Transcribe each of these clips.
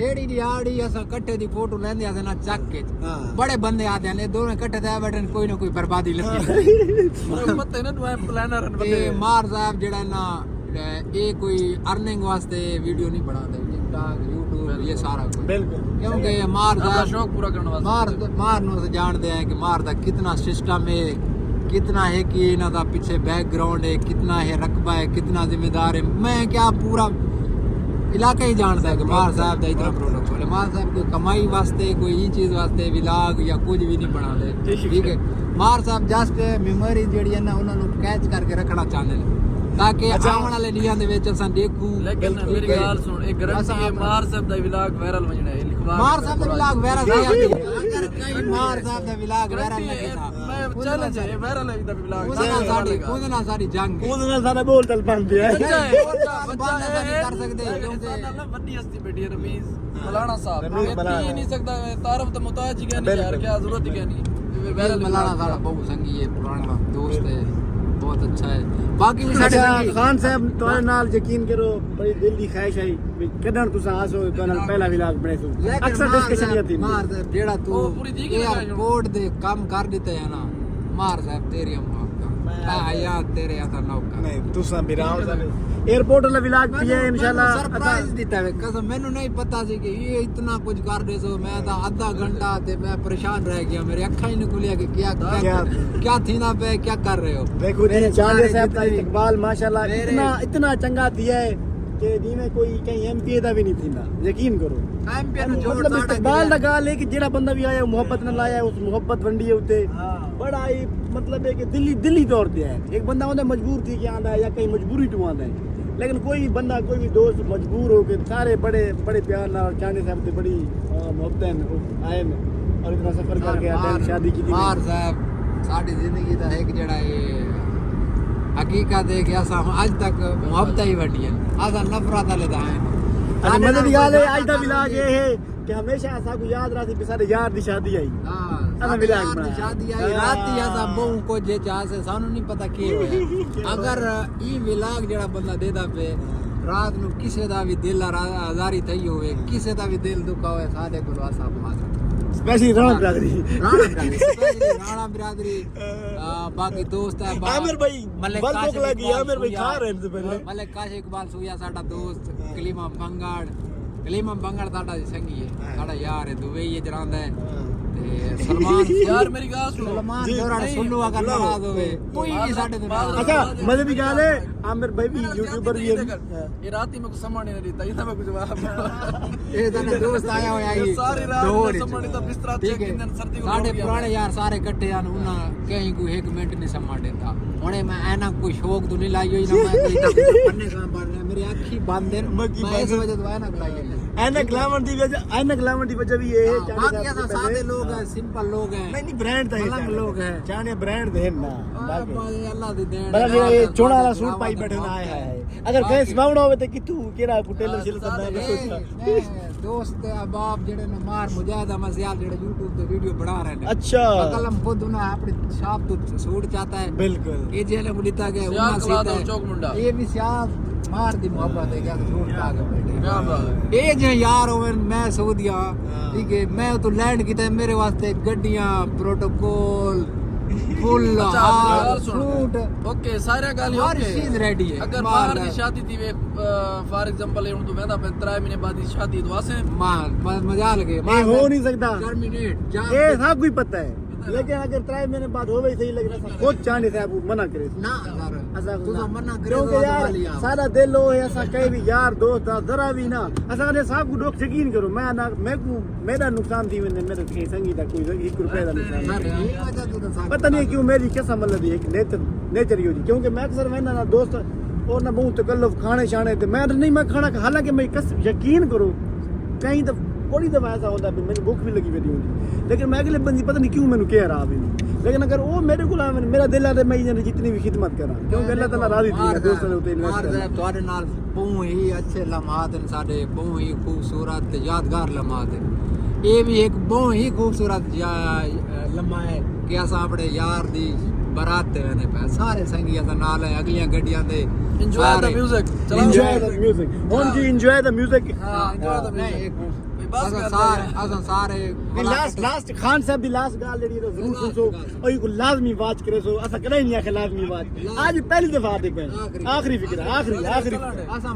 JD दिहाड़ी असा कट्ठे दी फोटो लेंदे आसे ना चक के बड़े बंदे आते हैं दोनों कट्ठे ते बैठे कोई ना कोई बर्बादी लगी पता है ना तू प्लानर बंदे मार साहब जेड़ा ना ये कोई अर्निंग वास्ते वीडियो नहीं बनाते टिकटॉक यूट्यूब ये सारा कुछ बिल्कुल क्योंकि मार साहब शौक पूरा करने वास्ते मार नो से जानते हैं कि मार दा कितना सिस्टम है कितना है कि इन्हां दा पीछे बैकग्राउंड है कितना है रकबा है कितना जिम्मेदार है मैं क्या पूरा इलाका ही जानता है कि मार साहब का इतना प्रोडक्ट है मार साहब कोई कमाई वास्ते कोई ये चीज वास्ते विलाग या कुछ भी नहीं बना दे ठीक है मार साहब जस्ट मेमोरी जेडी है ना उन्होंने कैच करके रखना चाहते हैं ताकि आने वाले दिनां दे विच असां देखूं लेकिन मेरी गाल सुन एक गारंटी है मार साहब दा व्लॉग वायरल वजना है लिखवा मार साहब दा व्लॉग वायरल अगर कहीं मार साहब दा व्लॉग वायरल लगेगा मैं चैलेंज है वायरल है दा व्लॉग ਉਹਦੇ ਨਾਲ ਸਾਡੀ ਜੰਗ ਉਹਦੇ ਨਾਲ ਸਾਡਾ ਬੋਲ ਤਲ ਬੰਦ ਹੈ कर सकते ना बड़ी हस्ती बैठी है रमीज मलाना साहब ये नहीं सकता तारफ तो मुताज ही नहीं यार क्या जरूरत ही नहीं वायरल मलाना साਡਾ बहुत संगी है पुराना दोस्त है बहुत अच्छा है बाकी भी साडे खान साहब ਤੁਹਾਡੇ ਨਾਲ ਯਕੀਨ ਕਰੋ ਬੜੀ ਦਿਲ ਦੀ ਖਾਹਿਸ਼ ਹੈ ਵੀ ਕਦੋਂ ਤੁਸੀਂ ਆਸੋ ਤੁਹਾਡੇ ਨਾਲ ਪਹਿਲਾ ਵਿਲਾਗ ਬਣੇ ਸੋ ਅਕਸਰ ਡਿਸਕਸ਼ਨ ਹੁੰਦੀ ਮਾਰ ਸਾਹਿਬ ਜਿਹੜਾ ਤੂੰ 에어ਪੋਰਟ ਦੇ ਕੰਮ ਕਰ ਦਿੱਤੇ ਹੈ ਨਾ ਮਾਰ ਸਾਹਿਬ ਤੇਰੀ ਮਾਫ ਕਰ ਯਾਰ ਤੇਰੇ ਆ ਤਾਂ ਨੌਕਾ ਨਹੀਂ ਤੁਸੀਂ ਬਿਰਾਓ एयरपोर्ट वाला विलाग भी है इंशाल्लाह सरप्राइज देता है कसम मैंने नहीं पता सी कि ये इतना कुछ कर दे सो मैं तो आधा घंटा ते मैं परेशान रह गया मेरी अखा ही नहीं खुलिया कि क्या थी ना पे क्या कर रहे हो देखो चांदे साहब का इकबाल माशाल्लाह इतना चंगा दिया है कि दी में कोई कहीं एमपी दा भी नहीं थींदा यकीन करो एमपी नु जोड़ मतलब इकबाल दा गाल है कि जेड़ा बंदा भी आया मोहब्बत न लाया उस मोहब्बत वंडी है उते बड़ा ही मतलब है कि दिल्ली तौर पे है एक बंदा होंदा मजबूर थी कि आंदा है या कहीं मजबूरी टू आंदा है लेकिन कोई भी बंदा कोई भी दोस्त मजबूर हो के सारे बड़े प्यार ना चांदे साहब से बड़ी मोहब्बत आए और इतना सफर करके आए शादी की मार साहब साडी जिंदगी दा एक जेड़ा ये हकीकत है कि असा आज तक मोहब्बत ही वडी है असा नफरत वाले दा है मदद गाल है आज दा विलाग ये है कि हमेशा असा को याद रहती कि सारे यार दी शादी आई हां असा विलाग दी शादी आई रात ही असा बहु को जे चाह से सानू नहीं पता की होया अगर ई विलाग जेड़ा बंदा देदा पे रात नु किसे दा भी दिल आजारी थई होवे किसे दा भी दिल दुखा होवे साडे कोल असा मार स्पेशली राणा बिरादरी बाकी दोस्त है आमिर भाई मलिक भूख लगी आमिर भाई खा रहे हैं पहले मलिक काश इकबाल सुया साडा दोस्त कलीमा बंगड़ साडा संगी है साडा यार है दुबई ये जरांदा है ते सलमान यार मेरी गाल सुनो सलमान जोरा सुनो अगर नाराज होवे कोई नहीं साडे तो अच्छा मजे की गाल है आमिर भाई भी यूट्यूबर भी है ये रात ही मैं कुछ समझ नहीं देता ये मैं कुछ जवाब ये तना दोस्त आया होया ये सारी रात समझ नहीं बिस्तरा ते किंदन सर्दी को साडे पुराने यार सारे इकट्ठे आन उना कहीं कोई एक मिनट नहीं समझ देता हुने मैं ऐना कोई शौक तो नहीं लाई होई ना मैं पन्ने काम पर मेरी आंखी बंद है मैं इस वजह तो ऐना लाई है ऐनक लावन दी वजह भी ये है बाकी ऐसा सादे लोग हैं सिंपल लोग हैं नहीं ब्रांड तो मलंग लोग हैं चाने ब्रांड दे ना अल्लाह दी देन बड़ा ये चोड़ा वाला सूट पाई बैठे ना आया है अगर कहीं स्माउंड होवे तो कि तू केड़ा को टेलर सिल सकदा दोस्त अहबाब जेड़े ने मार मुजाहिदा मसियाल जेड़े YouTube पे वीडियो बना रहे हैं अच्छा कलम खुद ना अपनी छाप तो सूट चाहता है बिल्कुल ये जेल मुलिता के उना सीता है चौक मुंडा ये भी सियाह मार दी मोहब्बत है क्या सूट पा के बैठे क्या बात ये जे यार होवे मैं सऊदिया ठीक है मैं तो लैंड कीता मेरे वास्ते गड्डियां प्रोटोकॉल फुल फ्रूट ओके सारे गाली हर चीज रेडी है अगर बाहर की शादी थी वे फॉर एग्जांपल हुन तो वेंदा 3 महीने बाद की शादी तो वासे मार मजा लगे ये हो नहीं सकता टर्मिनेट ये सब कोई पता है लेकिन अगर 3 महीने बाद होवे सही लगना खुद चांदे साहब मना करे ना असा तू तो मना करे क्योंकि यार सारा दिल हो ऐसा कहीं भी यार दोस्त जरा भी ना असा ने साहब को डोक यकीन करो मैं ना मैं को मेरा नुकसान थी मैंने मेरे के संगी का कोई 1 रुपए का नुकसान पता नहीं क्यों मेरी कैसा मतलब एक नेचर ही होती क्योंकि मैं अक्सर मैं ना दोस्त और ना बहुत तकल्लुफ खाने शाने ते मैं नहीं मैं खाना हालांकि मैं यकीन करो कहीं तो बड़ी दफा ऐसा होता है मेरी भूख भी लगी हुई होती लेकिन मैं अगले बंदी पता नहीं क्यों मैंने कह रहा भी नहीं लेकिन अगर वो मेरे को मेरा दिल आते मैं जितनी भी खिदमत करा क्योंकि अल्लाह ताला राजी थी दोस्तों ने उते इन्वेस्ट कर ਤੁਹਾਡੇ ਨਾਲ ਬਹੁਤ ਹੀ अच्छे लम्हात हैं साडे बहुत ही खूबसूरत यादगार लम्हात हैं ये भी एक बहुत ही खूबसूरत लम्हा है कि अस अपने यार दी बारात ते वेंदे पे सारे संगी अस नाल है अगलियां गड्डियां दे enjoy the music enjoy the music ओन जी एंजॉय द म्यूजिक हां एंजॉय द म्यूजिक बस असा सारे लास्ट खान साहब दी लास्ट गाल जेडी जरूर सुनसो ओई को लाजमी बात करे सो असा कदे नहीं आखे लाजमी बात आज पहली दफा देख पे आखिरी फिक्र आखिरी असा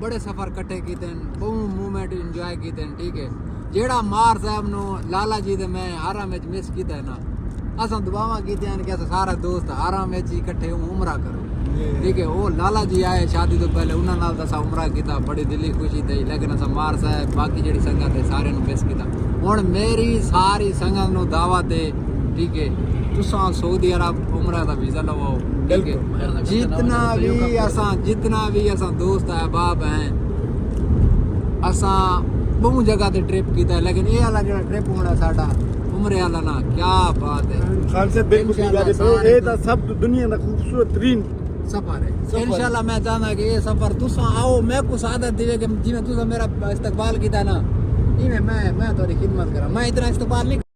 बड़े सफर कट्ठे कीते बहुत मूवमेंट एंजॉय कीते ठीक है जेड़ा मार साहब नो लाला जी दे मैं हारा मैच मिस कीता है ना असा दुआवा कीतियां कि असा सारा दोस्त हारा मैच इकट्ठे उमरा करो ठीक है वो लाला जी आए शादी तो पहले उन्हां नाल असा उमरा कीता बड़ी दिली खुशी थी लेकिन असा मार साहब बाकी जेड़ी संगत है सारे नु मिस कीता हुन मेरी सारी संगत नु दावत है ठीक है तुसा सऊदी अरब उमरा दा वीजा लवाओ ठीक है जितना भी असा दोस्त है बाप हैं असा बहुत जगह ते ट्रिप कीता है लेकिन ये वाला जेड़ा ट्रिप होना साडा उमरे वाला ना क्या बात है खान से बिल्कुल ठीक है ये तो सब दुनिया दा खूबसूरत तरीन सफर है इंशाल्लाह मैं चाहना कि ये सफर तुसा आओ मैं को सादत दिवे कि जिवें तुसा मेरा इस्तकबाल कीता ना इवें मैं थोड़ी खिदमत करा मैं इतना इस्तकबाल नहीं